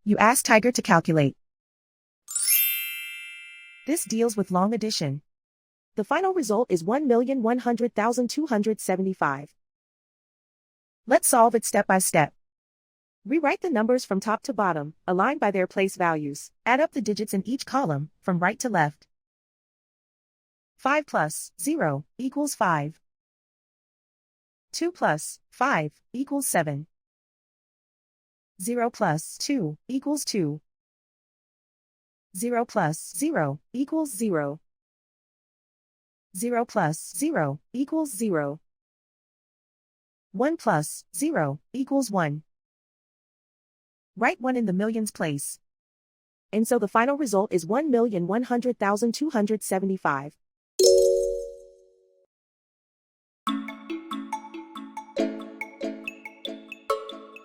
You ask Tiger to calculate. This deals with long addition. The final result is 1,100,275. Let's solve it step by step. Rewrite the numbers from top to bottom, aligned by their place values. Add up the digits in each column, from right to left. 5 plus 0 equals 5. 2 plus 5 equals 7. 0 plus 2 equals 2. 0 plus 0 equals 0. 0 plus 0 equals 0. 1 plus 0 equals 1. Write 1 in the millions place. And so the final result is 1,100,275.